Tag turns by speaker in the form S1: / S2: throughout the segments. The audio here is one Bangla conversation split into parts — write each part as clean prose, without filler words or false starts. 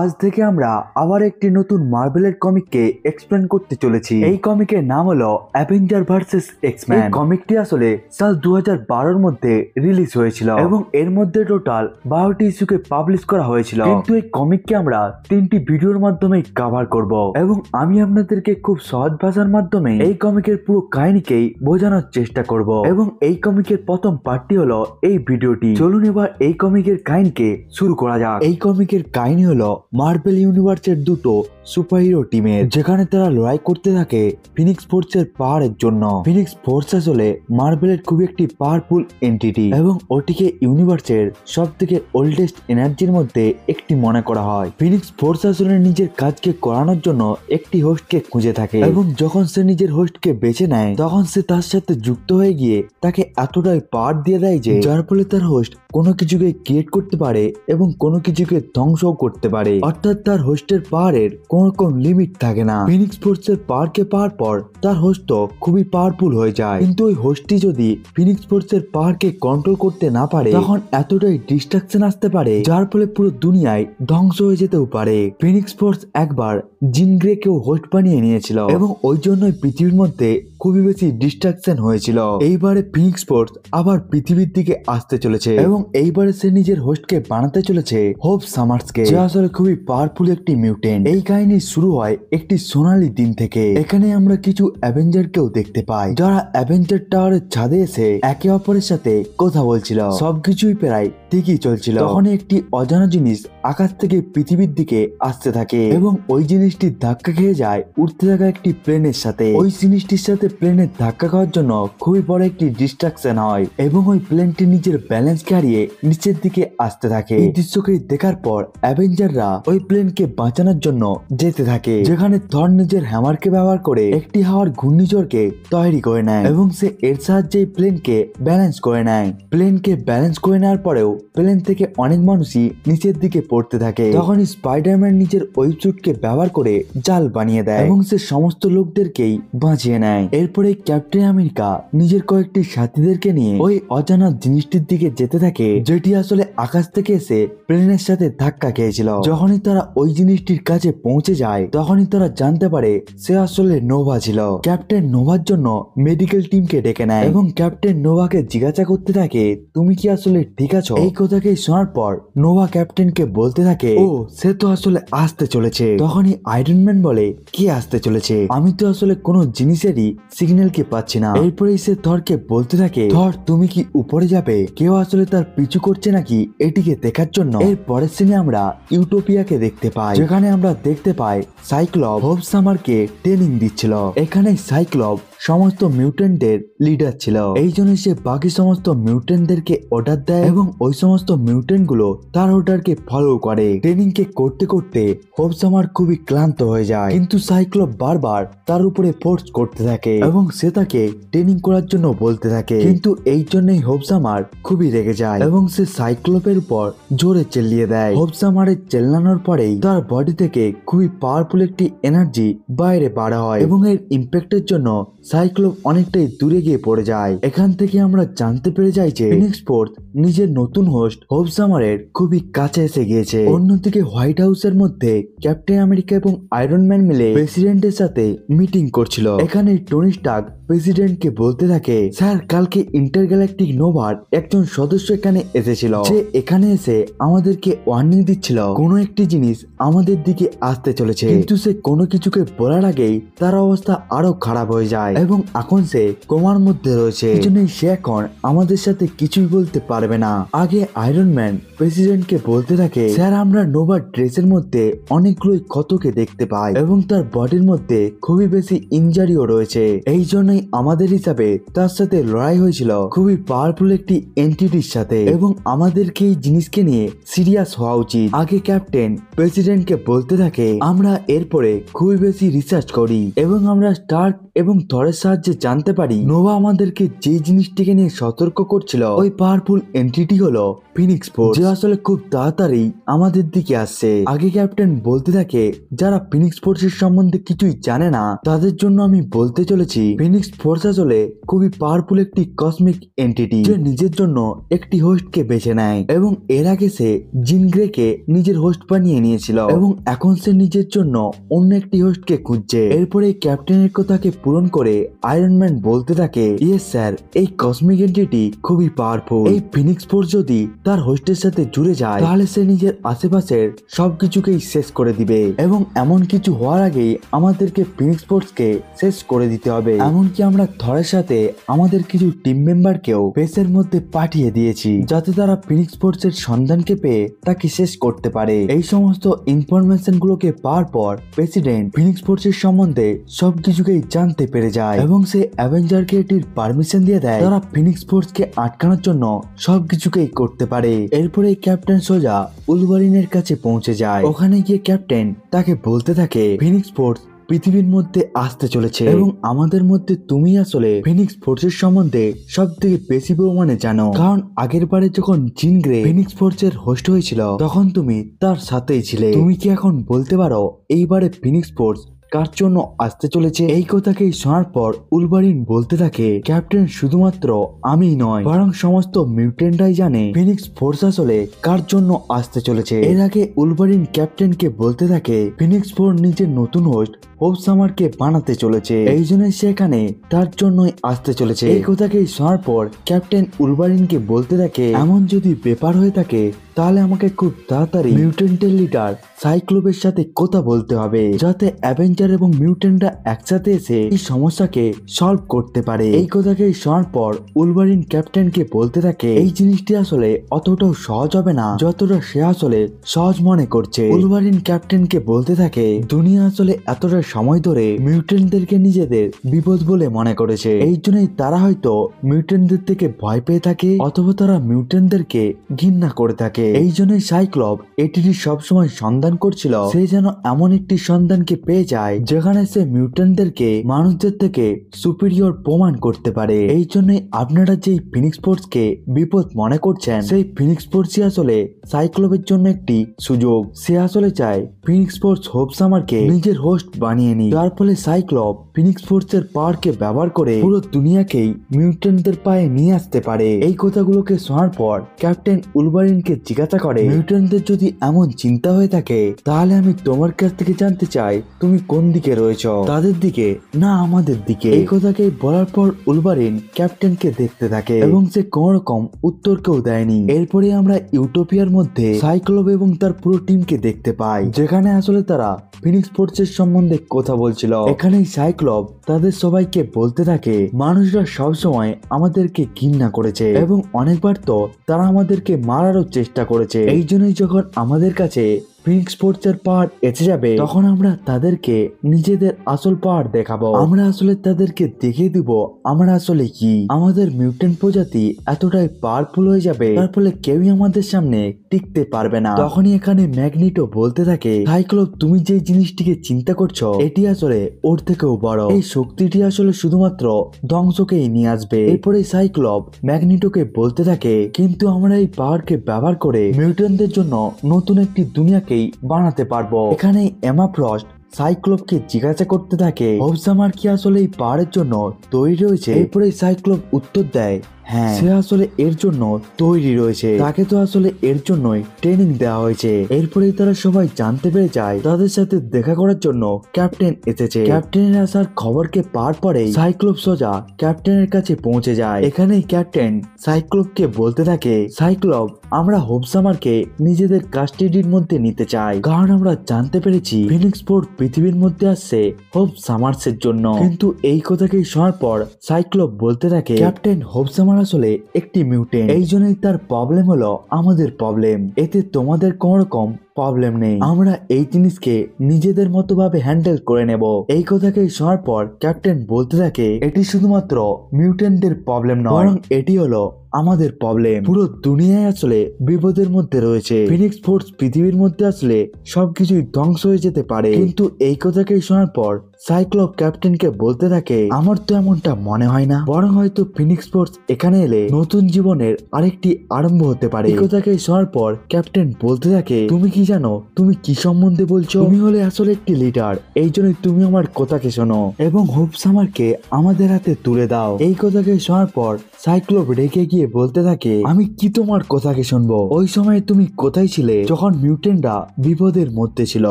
S1: আজ থেকে আমরা আবার একটি নতুন মার্ভেলের কমিককে এক্সপ্লেন করতে চলেছি। এই কমিকের নাম হলো অ্যাভেঞ্জার ভার্সেস এক্স-ম্যান। এই কমিকটি আসলে সাল 2012 মধ্যে রিলিজ হয়েছিল এবং এর মধ্যে টোটাল 12টি ইস্যুকে পাবলিশ করা হয়েছিল। কিন্তু এই কমিককে আমরা 3টি ভিডিওর মাধ্যমে কভার করব এবং আমি আপনাদেরকে খুব সহজ ভাষার মাধ্যমে এই কমিকের পুরো কাহিনীকেই বোঝানোর চেষ্টা করব এবং এই কমিকের প্রথম পার্টটি হলো এই ভিডিওটি। চলুন এবার এই কমিকের কাহিনীকে শুরু করা যাক। এই কমিকের কাহিনী হলো মার্বেল ইউনিভার্সের দুটো সুপারহিরো টিমের, যেখানে তারা লড়াই করতে থাকে ফিনিক্স ফোর্সের পাওয়ারের জন্য। ফিনিক্স ফোর্স আসলে মার্বেলের খুবই একটি পাওয়ারফুল এন্টিটি এবং ওটিকে ইউনিভার্সের সব থেকে ওল্ডেস্ট এনার্জির মধ্যে একটি মনে করা হয়। ফিনিক্স ফোর্স আসলে নিজের কাজকে করানোর জন্য একটি হোস্টকে খুঁজে থাকে এবং যখন সে নিজের হোস্টকে বেছে নেয় তখন সে তার সাথে যুক্ত হয়ে গিয়ে তাকে এতটাই পাওয়ার দিয়ে দেয় যে যার ফলে তার হোস্ট কোনো কিছুকে ক্রিয়েট করতে পারে এবং কোনো কিছুকে ধ্বংসও করতে পারে। অর্থাৎ তার হোস্টের পাওয়ারের কোনো রকম লিমিট থাকে না। ফিনিক্স ফোর্সের পাওয়ারকে পাওয়ার পর তার হোস্ট তো খুবই পাওয়ারফুল হয়ে যায়, কিন্তু ওই হোস্টটি যদি ফিনিক্স ফোর্সের পাওয়ারকে কন্ট্রোল করতে না পারে তখন এতটাই ডিস্ট্রাকশন আসতে পারে যার ফলে পুরো দুনিয়ায় ধ্বংস হয়ে যেতেও পারে। ফিনিক্স ফোর্স একবার জিন গ্রেকেও হোস্ট বানিয়ে নিয়েছিল এবং ওই জন্যই পৃথিবীর মধ্যে খুবই বেশি ডিস্ট্রাকশন হয়েছিল। এইবারে ফিনিক্স ফোর্স আবার পৃথিবীর দিকে আসতে চলেছে এবং এইবারে সে নিজের হোস্টকে বানাতে চলেছে হোপ সামার্সকে, যে আসলে খুবই পাওয়ারফুল একটি মিউটেন্ট। এই কাহিনী শুরু হয় একটি সোনালী দিন থেকে। এখানে আমরা কিছু অ্যাভেঞ্জারকেও দেখতে পাই যারা অ্যাভেঞ্জার টাওয়ারের ছাদে এসে একে অপরের সাথে কথা বলছিল। সবকিছুই প্রায় ঠিকই চলছিল, তখন একটি অজানা জিনিস আকাশ থেকে পৃথিবীর দিকে আসতে থাকে এবং ওই জিনিসটি ধাক্কা খেয়ে যায় উঠতে থাকা একটি প্লেনের সাথে। ওই জিনিসটির সাথে প্লেনের ধাক্কা খাওয়ার জন্য খুবই বড় একটি ডিস্ট্রাকশন হয় এবং ওই প্লেনটি নিজের ব্যালেন্স হারিয়ে নিচের দিকে আসতে থাকে। এই দৃশ্যকে দেখার পর অ্যাভেঞ্জাররা ওই প্লেনকে বাঁচানোর জন্য যেতে থাকে, যেখানে থর নিজের হ্যামারকে ব্যবহার করে একটি হাওয়ার ঘূর্ণিঝড়কে তৈরি করে নেয় এবং সে এর সাহায্যে প্লেনকে ব্যালেন্স করে নেয়। প্লেনকে ব্যালেন্স করে নেওয়ার পরেও প্লেন থেকে অনেক মানুষই নিচের দিকে পড়তে থাকে। তখন স্পাইডারম্যান নিজের ওয়েবস্যুটকে ব্যবহার করে জাল বানিয়ে দেয় এবং সে সমস্ত লোকদেরকেই বাঁচিয়ে নেয়। এরপরে ক্যাপ্টেন আমেরিকা নিজের কয়েকটি সাথীদেরকে নিয়ে ওই অজানা জিনিসটির দিকে যেতে থাকে, যেটি আসলে আকাশ থেকে এসে প্লেনের সাথে ধাক্কা খেয়েছিল। যখনই তারা ওই জিনিসটির কাছে পৌঁছে যায় তখনই তারা জানতে পারে সে আসলে নোভা ছিল। ক্যাপ্টেন নোভার জন্য মেডিকেল টিমকে ডেকে নেয় এবং ক্যাপ্টেন নোভাকে জিজ্ঞাসা করতে থাকে তুমি কি আসলে ঠিক আছো। এই কথাকে শোনার পর নোভা ক্যাপ্টেনকে বলতে থাকে ও সে তো আসলে আসতে চলেছে। তখনই আয়রন ম্যান বলে কি আসতে চলেছে, আমি তো আসলে কোনো জিনিসেরই সিগন্যালকে পাচ্ছি না। এরপরেই সে থরকে বলতে থাকে থর তুমি কি উপরে যাবে, কেউ আসলে তার পিছু করছে নাকি এটিকে দেখার জন্য। এর পরের সিনে আমরা ইউটোপিয়াকে দেখতে পাই, যেখানে আমরা দেখতে পাই সাইক্লপ হোপ সামারকে ট্রেনিং দিচ্ছিল। এখানে সাইক্লপ সমস্ত মিউটেন্টদের লিডার ছিল, এই জন্য সে বাকি সমস্ত মিউটেন্টদেরকে অর্ডার দেয় এবং ওই সমস্ত মিউটেন্ট গুলো তার অর্ডারকে ফলো করে। ট্রেনিং কে করতে করতে হোপ সামার খুবই ক্লান্ত হয়ে যায়, কিন্তু সাইক্লপ বারবার তার উপরে ফোর্স করতে থাকে এবং সে তাকে ট্রেনিং করার জন্য বলতে থাকে। কিন্তু এই জন্যই হোপ সামার খুবই রেগে যায় এবং সে সাইক্লপের উপর জোরে চেল্লিয়ে দেয়। হোপ সামারের চেল্লানোর পরেই তার বডি থেকে খুবই পাওয়ারফুল একটি এনার্জি বাইরে বার হয় এবং এর ইম্প্যাক্টের জন্য সাইক্লোপ অনেকটাই দূরে গিয়ে পড়ে যায়। এখান থেকে আমরা জানতে পেরে যাই যে ফিনিক্স ফোর্স নিজের নতুন হোস্ট হোপ সামারের খুবই কাছে এসে গিয়েছে। অন্যদিকে হোয়াইট হাউসের মধ্যে ক্যাপ্টেন আমেরিকা এবং আয়রন ম্যান মিলে প্রেসিডেন্টের সাথে মিটিং করছিল। এখানে টনি স্টার্ক প্রেসিডেন্টকে বলতে থাকে স্যার কালকে ইন্টারগ্যালাকটিক নোভার একজন সদস্য এখানে এসেছিল, যে এখানে এসে আমাদেরকে ওয়ার্নিং দিচ্ছিল কোনো একটি জিনিস আমাদের দিকে আসতে চলেছে, কিন্তু সে কোনো কিছুকে বলার আগেই তার অবস্থা আরো খারাপ হয়ে যায় এবং এখন সে কোমার মধ্যে রয়েছে, এই জন্যই সে এখন আমাদের সাথে কিছুই বলতে পারবে না। আগে আয়রন ম্যান প্রেসিডেন্টকে বলতে থাকে স্যার আমরা নোভার ড্রেসের মধ্যে অনেকগুলোই ক্ষতকে দেখতে পাই এবং তার বডির মধ্যে খুবই বেশি ইনজারিও রয়েছে, এই জন্যই আমাদের হিসাবে তার সাথে লড়াই হয়েছিল খুবই পাওয়ারফুল একটি এন্টিটির সাথে এবং আমাদেরকে এই জিনিসকে নিয়ে সিরিয়াস হওয়া উচিত। আগে ক্যাপ্টেন প্রেসিডেন্টকে বলতে থাকে আমরা এরপরে খুবই বেশি রিসার্চ করি এবং আমরা স্টার্ক এবং থরের সাহায্যে জানতে পারি নোভা আমাদেরকে যে জিনিসটিকে নিয়ে সতর্ক করছিল ওই পাওয়ারফুল এন্টিটি হলো ফিনিক্স ফোর্স, যে আসলে খুব তাড়াতাড়ি আমাদের দিকে আসছে। আগে ক্যাপ্টেন বলতে থাকে যারা ফিনিক্স ফোর্সের সম্বন্ধে কিছুই জানে না তাদের জন্য আমি বলতে চলেছি, ফিনিক্স ফোর্স আসলে খুবই পাওয়ারফুল একটি কসমিক এন্টিটি, যে নিজের জন্য একটি হোস্টকে বেছে নেয় এবং এর আগে সে জিন গ্রেকে নিজের হোস্ট বানিয়ে নিয়েছিল এবং এখন সে নিজের জন্য অন্য একটি হোস্টকে খুঁজছে। এরপরে ক্যাপ্টেনের কথাকে পূরণ করে আয়রন ম্যান বলতে থাকে, ইয়েস স্যার, এই কসমিক এন্টিটি খুবই পাওয়ারফুল। এই ফিনিক্স ফোর্স যদি তার হোস্টের সাথে জুড়ে যায় তাহলে সে নিজের আশেপাশের সবকিছুকেই শেষ করে দিবে এবং এমন কিছু হওয়ার আগেই আমাদেরকে ফিনিক্স ফোর্সকে শেষ করে দিতে হবে। এমনকি আমরা থরের সাথে আমাদের কিছু টিম মেম্বারকেও স্পেসের মধ্যে পাঠিয়ে দিয়েছি যাতে তারা ফিনিক্স ফোর্সের সন্ধানকে পেয়ে তাকে শেষ করতে পারে। এই সমস্ত ইনফরমেশন গুলোকে পাওয়ার পর প্রেসিডেন্ট ফিনিক্স ফোর্সের সম্বন্ধে সবকিছুকেই জানতে পেরে যায় এবং সে অ্যাভেঞ্জারকে এটির পারমিশন দিয়ে দেয় তারা ফিনিক্স ফোর্সকে আটকানোর জন্য সবকিছুকেই করতে পারে। এরপরে ক্যাপ্টেন সোজা উলভারিনের কাছে পৌঁছে যায়। ওখানে গিয়ে ক্যাপ্টেন তাকে বলতে থাকে ফিনিক্স ফোর্স পৃথিবীর মধ্যে আসতে চলেছে এবং আমাদের মধ্যে তুমি আসলে ফিনিক্স ফোর্সের সম্বন্ধে সব থেকে বেশি পরিমাণে জানো, কারণ আগের বারে যখন জিন গ্রে ফিনিক্স ফোর্সের হোস্ট হয়েছিল তখন তুমি তার সাথেই ছিলে। তুমি কি এখন বলতে পারো এইবারে ফিনিক্স ফোর্স কার জন্য আসতে চলেছে? এই কথাকেই শোনার পর উলভারিন বলতে থাকে, ক্যাপ্টেন শুধুমাত্র আমিই নয় বরং সমস্ত মিউটেন্টরাই জানে ফিনিক্স ফোর্স আসলে কার জন্য আসতে চলেছে। এর আগে উলভারিন ক্যাপ্টেনকে বলতে থাকে ফিনিক্স ফোর্স নিজের নতুন হোস্ট হোপ সামারকে বানাতে চলেছে, এই জন্য সে এখানে তার জন্যই আসতে চলেছে। এই কথাকেই শোনার পর ক্যাপ্টেন উলভারিনকে বলতে থাকে, এমন যদি ব্যাপার হয়ে থাকে তাহলে আমাকে খুব তাড়াতাড়ি মিউটেন্টের লিডার সাইক্লোপের সাথে কথা বলতে হবে যাতে অ্যাভেঞ্জার এবং মিউটেন্টরা একসাথে এসে এই সমস্যাকে সলভ করতে পারে। এই কথাকে শোনার পর উলভারিন ক্যাপ্টেনকে বলতে থাকে এই জিনিসটি আসলে অতটাও সহজ হবে না যতটা সে আসলে সহজ মনে করছে। উলভারিন ক্যাপ্টেনকে বলতে থাকে দুনিয়া আসলে এতটা সময় ধরে মিউটেন্টদেরকে নিজেদের বিপদ বলে মনে করেছে, এই জন্যই তারা হয়তো মিউটেন্টদের থেকে ভয় পেয়ে থাকে অথবা তারা মিউটেন্টদেরকে ঘৃণা করে থাকে। এই জন্যই সাইক্লপ এটির সবসময় সন্ধান করছিল সে যেন এমন একটি সন্ধানকে পেয়ে যায় যেখানে সে মিউটেন্টদেরকে মানুষদের থেকে সুপিরিয়র প্রমাণ করতে পারে। এই জন্যই আপনারা যেই ফিনিক্স ফোর্সকে বিপদ মনে করছেন সেই ফিনিক্স ফোর্সই আসলে সাইক্লপের জন্য একটি সুযোগ। সে আসলে চায় ফিনিক্স ফোর্স হোপ সামারকে নিজের হোস্ট বানিয়ে নি, যার ফলে সাইক্লপ ফিনিক্স ফোর্সের পাওয়ারকে ব্যবহার করে পুরো দুনিয়াকেই মিউটেন্টদের পায়ে নিয়ে আসতে পারে। এই কথাগুলোকে শোনার পর ক্যাপ্টেন উলভারিনকে জিজ্ঞাসা করে মিউটেন্টদের যদি এমন চিন্তা হয়ে থাকে তাহলে আমি তোমার কাছ থেকে জানতে চাই তুমি কোন দিকে রয়েছ, তাদের দিকে না আমাদের দিকে? এই কথাকে বলার পর উলভারিন ক্যাপ্টেনকে দেখতে থাকে এবং সে কোন রকম উত্তর কেউ দেয়নি। এরপরে আমরা ইউটোপিয়ার মধ্যে সাইক্লোপ এবং তার পুরো টিমকে দেখতে পাই যেখানে আসলে তারা ফিনিক্স ফোর্সের সম্বন্ধে কথা বলছিল। এখানেই সাইক্লোপ তাদের সবাইকে বলতে থাকে মানুষরা সবসময় আমাদেরকে ঘৃণা করেছে এবং অনেকবার তো তারা আমাদেরকে মারারও চেষ্টা করেছে, এই জন্যই যখন আমাদের কাছে ফিনিক্স ফোর্সের পাওয়ার এসে যাবে তখন আমরা তাদেরকে নিজেদের আসল পাওয়ার দেখাবো। আমরা আসলে তাদেরকে দেখিয়ে দিব আমরা আসলে কি। আমাদের মিউটেন্ট প্রজাতি এতটাই পাওয়ারফুল হয়ে যাবে তার ফলে কেউই আমাদের সামনে টিকতে পারবে না। তখনই এখানে ম্যাগনিটো বলতে থাকে সাইক্লোপ তুমি যে জিনিসটিকে চিন্তা করছো এটি আসলে ওর থেকেও বড়, এই শক্তিটি আসলে শুধুমাত্র ধ্বংসকেই নিয়ে আসবে। এরপরে সাইক্লোপ ম্যাগনিটোকে বলতে থাকে কিন্তু আমরা এই পাওয়ারকে ব্যবহার করে মিউটেন্টদের জন্য নতুন একটি দুনিয়াকে বানাতে পারবো। এখানে এমা ফ্রস্ট সাইক্লোপকে জিজ্ঞাসা করতে থাকে হোপ সামার কি আসলে এই পাওয়ারের জন্য তৈরি রয়েছে? এরপরে সাইক্লোপ উত্তর দেয় হ্যাঁ, সে আসলে এর জন্য তৈরি রয়েছে, তাকে তো আসলে এর জন্যই ট্রেনিং দেওয়া হয়েছে। এরপরেই তারা সবাই জানতে পেরে যায় তাদের সাথে দেখা করার জন্য ক্যাপ্টেন এসেছে। ক্যাপ্টেনের আসার খবরকে পাওয়ার পরে সাইক্লোপ সোজা ক্যাপ্টেনের কাছে পৌঁছে যায়। এখানেই ক্যাপ্টেন সাইক্লোপকে বলতে থাকে সাইক্লোপ আমরা হোপ সামারকে নিজেদের কাস্টাডির মধ্যে নিতে চাই, কারণ আমরা জানতে পেরেছি ফিনিক্স ফোর্স পৃথিবীর মধ্যে আসছে হোপ সামার্সের জন্য। কিন্তু এই কথাকে শোনার পর সাইক্লোপ বলতে থাকে ক্যাপ্টেন হোপ সামার আসলে একটি মিউটেন্ট, এই জন্যই তার প্রবলেম হলো আমাদের প্রবলেম, এতে তোমাদের কোন রকম প্রবলেম নেই, আমরা এই জিনিসকে নিজেদের মতো ভাবে হ্যান্ডেল করে নেব। এই কথাকে শোনার পর ক্যাপ্টেন বলতে থাকে এটি শুধুমাত্র মিউটেন্টদের প্রবলেম নয় বরং এটি হলো আমাদের প্রবলেম, পুরো দুনিয়ায় আসলে বিপদের মধ্যে রয়েছে। ফিনিক্স ফোর্স পৃথিবীর মধ্যে আসলে সবকিছুই ধ্বংস হয়ে যেতে পারে। কিন্তু এই কথাকে শোনার পর সাইক্লোপ ক্যাপ্টেনকে বলতে থাকে, আমার তো এমনটা মনে হয় না, বরং হয়তো ফিনিক্স ফোর্স এখানে এলে নতুন জীবনের আরেকটি আরম্ভ হতে পারে। এই কথাকে শোনার পর ক্যাপ্টেন বলতে থাকে, তুমি কি জানো তুমি কি সম্বন্ধে বলছো? তুমি হলে আসলে একটি লিডার, এই জন্যই তুমি আমার কথাকে শোনো এবং হোপ সামারকে আমাদের হাতে তুলে দাও। এই কথাকে শোনার পর সাইক্লোপ রেগে গিয়ে বলতে থাকে, আমি কি তোমার কথাকে শুনবো? ওই সময় তুমি কোথায় ছিলে যখন মিউটেন্টরা বিপদের মধ্যে ছিল?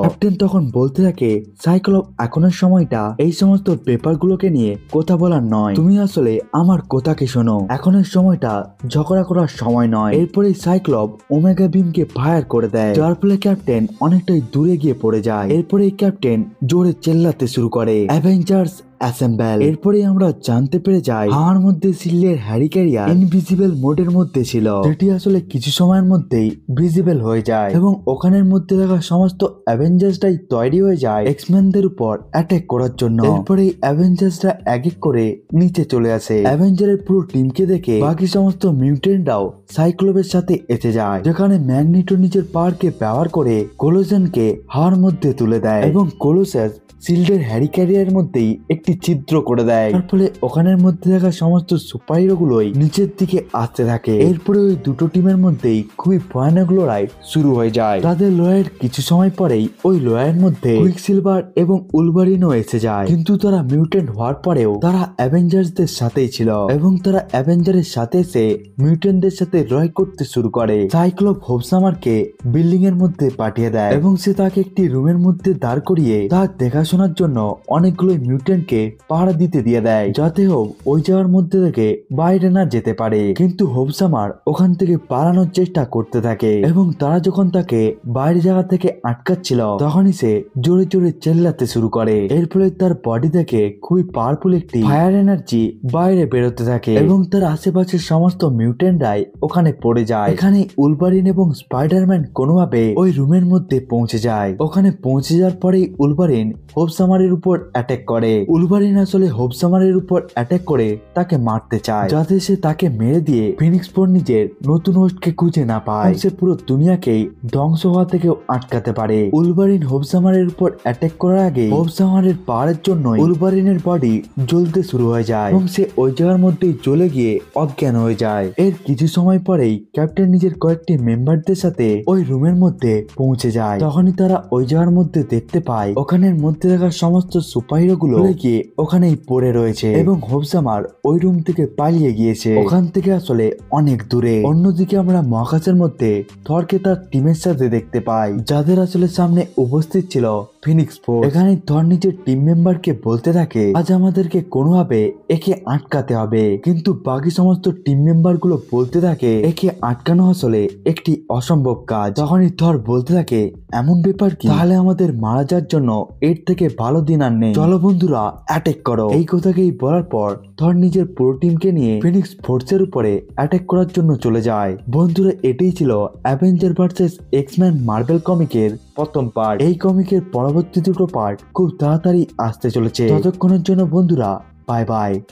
S1: ক্যাপ্টেন তখন বলতে থাকে, সাইক্লোপ এখনের সময়টা এই সমস্ত পেপারগুলোকে নিয়ে কথা বলার নয়, তুমি আসলে আমার কথাকে শোনো, এখনের সময়টা ঝগড়া করার সময় নয়। এরপরে সাইক্লোপ ওমেগা বিমকে ফায়ার করে দেয়, যার ফলে ক্যাপ্টেন অনেকটাই দূরে গিয়ে পড়ে যায়। এরপরে ক্যাপ্টেন জোরে চেল্লাতে শুরু করে, অ্যাভেঞ্জার্স অ্যাসেম্বল। এরপরে আমরা জানতে পেরে যাই হাওয়ার মধ্যে সিলের হ্যারি ক্যারিয়ার ইনভিজিবল মোডের মধ্যে ছিল, যেটি আসলে কিছু সময়ের মধ্যেই ভিজিবল হয়ে যায় এবং ওখানের মধ্যে থাকা সমস্ত অ্যাভেঞ্জার্সটাই তৈরি হয়ে যায় এক্সম্যানদের উপর অ্যাটাক করার জন্য। এরপরে অ্যাভেঞ্জার্সরা এক এক করে নিচে চলে আসে। অ্যাভেঞ্জারের পুরো টিমকে দেখে বাকি সমস্ত মিউটেন্টরাও সাইক্লোপের সাথে এসে যায়, যেখানে ম্যাগনেটো নিজের পাওয়ারকে ব্যবহার করে কোলোজনকে হাওয়ার মধ্যে তুলে দেয় এবং কোলোসাস শিল্ডের হ্যারি ক্যারিয়ারের মধ্যেই একটি ছিদ্র করে দেয়, তার ফলে ওখানের মধ্যে থাকা সমস্ত সুপারহিরো গুলোই নিচের দিকে আসতে থাকে। এরপরে ওই দুটো টিমের মধ্যেই খুবই ভয়ানক লড়াই শুরু হয়ে যায়। তাদের লড়াইয়ের কিছু সময় পরেই ওই লড়াইয়ের মধ্যে কুইকসিলভার এবং উলভারিনও এসে যায়, কিন্তু তারা মিউটেন্ট হওয়ার পরেও তারা অ্যাভেঞ্জার্সদের সাথেই ছিল এবং তারা অ্যাভেঞ্জারের সাথে এসে মিউটেন্টদের সাথে লড়াই করতে শুরু করে। সাইক্লোপ হোপসামারকে বিল্ডিং এর মধ্যে পাঠিয়ে দেয় এবং সে তাকে একটি রুমের মধ্যে দাঁড় করিয়ে তার দেখাশোনার জন্য অনেকগুলো মিউটেন্টকে পাহারা দিতে দিয়ে দেয়, যাতে হোপ ওই জায়গার মধ্যে থেকে বাইরে না যেতে পারে। কিন্তু হোপসামার ওখান থেকে পালানোর চেষ্টা করতে থাকে এবং তারা যখন তাকে বাইরে জায়গা থেকে আটকাচ্ছিল তখনই সে জোরে জোরে চেল্লাতে শুরু করে। এর ফলে তার বডি থেকে খুবই পাওয়ারফুল একটি ফায়ার এনার্জি বাইরে বেরোতে থাকে এবং তার আশেপাশের সমস্ত মিউটেন্টরাই ওখানে পড়ে যায়। এখানে উলভারিন এবং স্পাইডারম্যান কোনোভাবে ওই রুমের মধ্যে পৌঁছে যায়। ওখানে পৌঁছে যাওয়ার পরেই উলভারিন হোপসামারের উপর অ্যাটাক করে। উলভারিন আসলে হোপসামারের উপর অ্যাটাক করে তাকে মারতে চায়, যাতে সে তাকে মেরে দিয়ে ফিনিক্স ফোর্স নিজের নতুন হোস্টকে খুঁজে না পায়, সে পুরো দুনিয়াকেই ধ্বংস হওয়া থেকে আটকাতে পারে। উলভারিন হোপসামারের উপর অ্যাটাক করার আগে হোপসামারের পাওয়ারের জন্য উলভারিনের বডি জ্বলতে শুরু হয়ে যায় এবং সে ওই জায়গার মধ্যেই জ্বলে গিয়ে অজ্ঞান হয়ে যায়। এর কিছু সময় পরেই ক্যাপ্টেন নিজের কয়েকটি মেম্বারদের সাথে ওই রুমের মধ্যে পৌঁছে যায়। তখনই তারা ওই জায়গার মধ্যে দেখতে পায় ওখানের মধ্যে থাকা সমস্ত সুপারহিরো গুলো গিয়ে ওখানেই পড়ে রয়েছে এবং হোপসামার ওই রুম থেকে পালিয়ে গিয়েছে, ওখান থেকে আসলে অনেক দূরে। অন্যদিকে আমরা মহাকাশের মধ্যে থরকে তার টিমের সাথে দেখতে পাই, যাদের আসলে সামনে উপস্থিত ছিল ফিনিক্স ফোর্স। এখানে থর নিজের টিম মেম্বারকে বলতে থাকে, আজ আমাদেরকে কোনোভাবে একে আটকাতে হবে, কিন্তু বাকি সমস্ত টিম মেম্বার গুলো বলতে থাকে একে আটকানো আসলে একটি অসম্ভব কাজ। তখনই থর বলতে থাকে, এমন ব্যাপার কি, তাহলে আমাদের মারা যাওয়ার জন্য এর থেকে ভালো দিন আর নেই, চলো বন্ধুরা অ্যাটাক করো। এই কথাকেই বলার পর থর নিজের পুরো টিমকে নিয়ে ফিনিক্স ফোর্সের উপরে অ্যাটাক করার জন্য চলে যায়। বন্ধুরা, এটাই ছিল অ্যাভেঞ্জার ভার্সেস এক্সম্যান মার্বেল কমিকের প্রথম পার্ট। এই কমিকের পরবর্তী দুটো পার্ট খুব তাড়াতাড়ি আসতে চলেছে। ততক্ষণের জন্য বন্ধুরা বাই বাই।